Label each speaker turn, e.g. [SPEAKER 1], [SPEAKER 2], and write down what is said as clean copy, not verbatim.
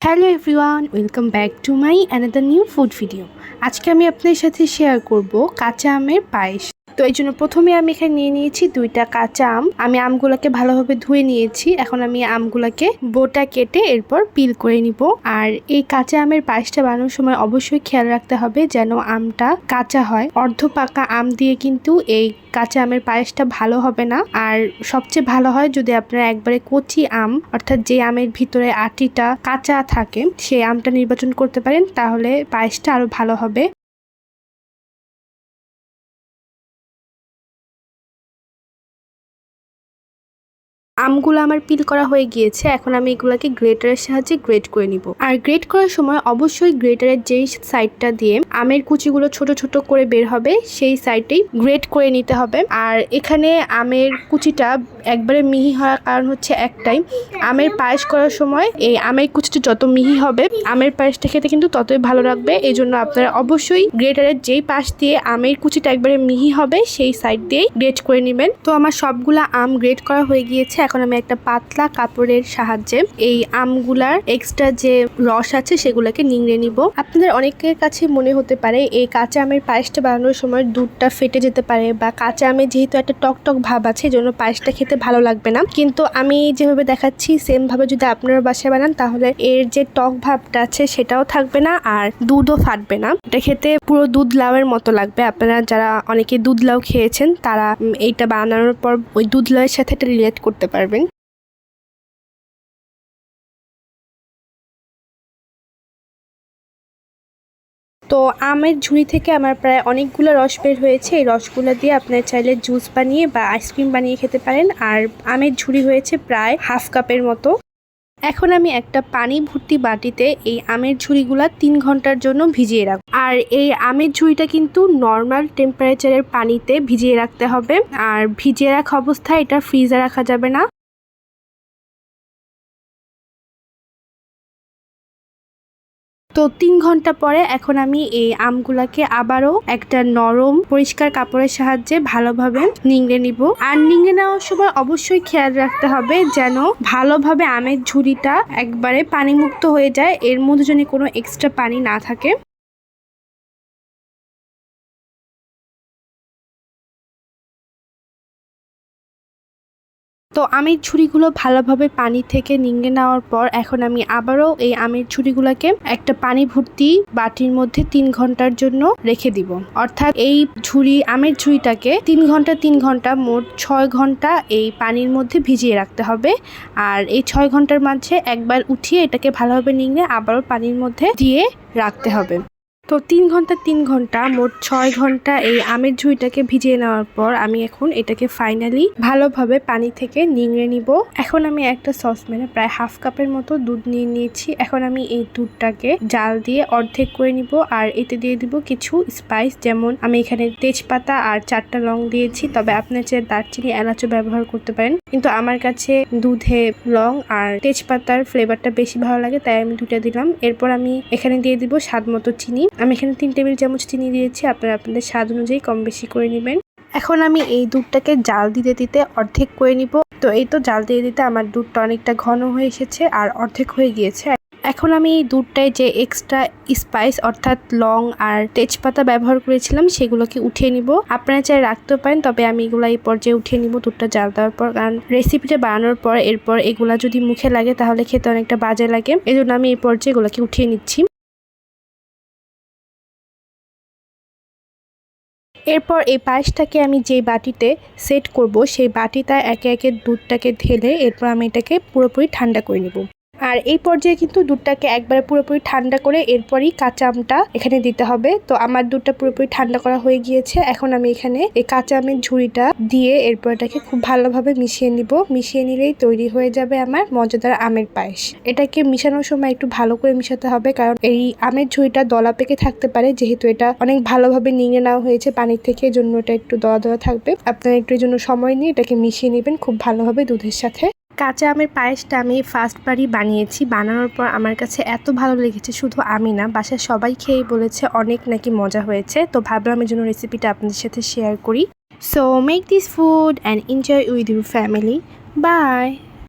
[SPEAKER 1] Hello everyone, welcome back to my another new food video. আজকে আমি আপনাদের সাথে শেয়ার করব কাঁচা আমের পায়েস। তো এই জন্য প্রথমে আমি এখানে নিয়ে নিয়েছি 2টা কাঁচা আম। আমি আমগুলোকে ভালোভাবে ধুয়ে নিয়েছি। এখন আমি আমগুলোকে বোটা কেটে এরপর পিল করে নিব। আর এই কাঁচা আমের পায়েসটা বানানোর সময় অবশ্যই খেয়াল রাখতে হবে যেন আমটা কাঁচা হয়। অর্ধ পাকা আম দিয়ে কিন্তু এই কাঁচা আমের পায়েসটা ভালো হবে না। আর সবচেয়ে ভালো হয় যদি আপনারা একবারে কচি আম, অর্থাৎ যে আমের ভিতরে আটিটা কাঁচা থাকে, সেই আমটা নির্বাচন করতে পারেন, তাহলে পায়েসটা আরো ভালো হবে। আমগুলো আমার পিল করা হয়ে গিয়েছে। এখন আমি এগুলাকে গ্রেটারের সাহায্যে গ্রেট করে নিব। আর গ্রেট করার সময় অবশ্যই গ্রেটারের যেই সাইডটা দিয়ে আমের কুচিগুলো ছোট ছোট করে বের হবে সেই সাইডেই গ্রেট করে নিতে হবে। আর এখানে আমের কুচিটা একবারে মিহি হওয়ার কারণ হচ্ছে একটাই, আমের পায়েস করার সময় এই আমের কুচিটা যত মিহি হবে আমের পায়েসটা খেতে কিন্তু ততই ভালো লাগবে। এই জন্য আপনারা অবশ্যই গ্রেটারের যেই পাশ দিয়ে আমের কুচিটা একবারে মিহি হবে সেই সাইড দিয়েই গ্রেট করে নেবেন। তো আমার সবগুলা আম গ্রেট করা হয়ে গিয়েছে। এখন আমি একটা পাতলা কাপড়ের সাহায্যে এই আমগুলার এক্সট্রা যে রস আছে সেগুলোকে নিংড়ে নিব। আপনাদের অনেকের কাছে মনে হতে পারে এই কাঁচা আমের পায়েসটা বানানোর সময় দুধটা ফেটে যেতে পারে, বা কাঁচা আমের যেহেতু একটা টক টক ভাব আছে এই জন্য পায়েসটা খেতে ভালো লাগবে না। কিন্তু আমি যেভাবে দেখাচ্ছি সেম ভাবে যদি আপনারা বাসায় বানান তাহলে এর যে টক ভাবটা আছে সেটাও থাকবে না, আর দুধও ফাটবে না। এটা খেতে পুরো দুধ লাউয়ের মতো লাগবে। আপনারা যারা অনেকে দুধ লাউ খেয়েছেন তারা এইটা বানানোর পর ওই দুধ লাউয়ের সাথে এটা রিলেট করতে পারবেন। তো আমের ঝুড়ি থেকে আমার প্রায় অনেকগুলো রস বের হয়েছে। এই রসগুলো দিয়ে আপনার চাইলে জুস বানিয়ে বা আইসক্রিম বানিয়ে খেতে পারেন। আর আমের ঝুড়ি হয়েছে প্রায় হাফ কাপের মতো। এখন আমি একটা পানি ভর্তি বাটিতে এই আমের ঝুড়িগুলা 3 ঘন্টার জন্য ভিজিয়ে রাখবো। আর এই আমের ঝুড়িটা কিন্তু নর্মাল টেম্পারেচারের পানিতে ভিজিয়ে রাখতে হবে। আর ভিজিয়ে রাখা অবস্থায় এটা ফ্রিজে রাখা যাবে না। তো 3 ঘন্টা পরে এখন আমি এই আমগুলাকে আবারও একটা নরম পরিষ্কার কাপড়ের সাহায্যে ভালোভাবে নিংড়ে নিব। আর নিংড়ে নেওয়ার সময় অবশ্যই খেয়াল রাখতে হবে যেন ভালোভাবে আমের ঝুড়িটা একবারে পানিমুক্ত হয়ে যায়, এর মধ্যে যেন কোনো এক্সট্রা পানি না থাকে। তো আমের ঝুড়িগুলো ভালোভাবে পানি থেকে নিংড়ে নেওয়ার পর এখন আমি আবারও এই আমের ঝুড়িগুলোকে একটা পানি ভর্তি বাটির মধ্যে 3 ঘন্টার জন্য রেখে দিব। অর্থাৎ এই আমের ঝুড়িটাকে 3 ঘন্টা মোট 6 ঘন্টা এই পানির মধ্যে ভিজিয়ে রাখতে হবে। আর এই 6 ঘন্টার মাঝে একবার উঠিয়ে এটাকে ভালোভাবে নিংড়ে আবারও পানির মধ্যে দিয়ে রাখতে হবে। তো 3 ঘন্টা মোট 6 ঘন্টা এই আমের ঝুড়িটাকে ভিজিয়ে নেওয়ার পর আমি এখন এটাকে ফাইনালি ভালোভাবে পানি থেকে নিংড়ে নিব। এখন আমি একটা সসপ্যানে প্রায় হাফ কাপের মতো দুধ নিয়ে নিয়েছি। এখন আমি এই দুধটাকে জাল দিয়ে অর্ধেক করে নিব। আর এতে দিয়ে দিব কিছু স্পাইস, যেমন আমি এখানে তেজপাতা আর 4টা লং দিয়েছি। তবে আপনার চেয়ে দারচিনি এলাচও ব্যবহার করতে পারেন, কিন্তু আমার কাছে দুধে লং আর তেজপাতার ফ্লেভারটা বেশি ভালো লাগে তাই আমি 2টা দিলাম। এরপর আমি এখানে দিয়ে দিব স্বাদ মতো চিনি। আমি এখানে 3 টেবিল চামচ চিনি দিয়েছি, আপনারা আপনাদের স্বাদ অনুযায়ী কম বেশি করে নেবেন। এখন আমি এই দুধটাকে জাল দিতে দিতে অর্ধেক করে নিব। তো এই তো জাল দিয়ে দিতে আমার দুধটা অনেকটা ঘন হয়ে এসেছে আর অর্ধেক হয়ে গিয়েছে। এখন আমি এই দুধটায় যে এক্সট্রা স্পাইস অর্থাৎ লং আর তেজপাতা ব্যবহার করেছিলাম সেগুলোকে উঠিয়ে নিব। আপনারা চাই রাখতেও পারেন, তবে আমি এগুলো এই পর্যায়ে উঠিয়ে নিব দুধটা জাল দেওয়ার পর। কারণ রেসিপিটা বানানোর পর এরপর এগুলা যদি মুখে লাগে তাহলে খেতে অনেকটা বাজে লাগে, এই জন্য আমি এই পর্যায়ে এগুলোকে উঠিয়ে নিচ্ছি। এরপর এই পায়েসটাকে আমি যে বাটিতে সেট করব সেই বাটিতে একে একে দুধটাকে ঢেলে এরপর আমি এটাকে পুরোপুরি ঠান্ডা করে নেব। আর এই পর্যায়ে কিন্তু দুধটাকে একবারে পুরোপুরি ঠান্ডা করে এরপরই কাঁচা আমটা এখানে দিতে হবে। তো আমার দুধটা পুরোপুরি ঠান্ডা করা হয়ে গিয়েছে। এখন আমি এখানে এই কাঁচা আমের ঝুড়িটা দিয়ে এরপর এটাকে খুব ভালোভাবে মিশিয়ে নিব। মিশিয়ে নিলেই তৈরি হয়ে যাবে আমার মজাদার আমের পায়েস। এটাকে মিশানোর সময় একটু ভালো করে মিশাতে হবে, কারণ এই আমের ঝুড়িটা দলা পেকে থাকতে পারে, যেহেতু এটা অনেক ভালোভাবে নিংড়ে নেওয়া হয়েছে পানির থেকে, জন্য এটা একটু দলা দলা থাকবে। আপনারা একটু এর জন্য সময় নিয়ে এটাকে মিশিয়ে নেবেন খুব ভালোভাবে দুধের সাথে। কাঁচা আমের পায়েসটা আমি ফার্স্টবারই বানিয়েছি। বানানোর পর আমার কাছে এত ভালো লেগেছে, শুধু আমি না বাসায় সবাই খেয়ে বলেছে অনেক নাকি মজা হয়েছে। তো ভাবলাম এই জন্য রেসিপিটা আপনাদের সাথে শেয়ার করি। So make this food and enjoy with your family. By.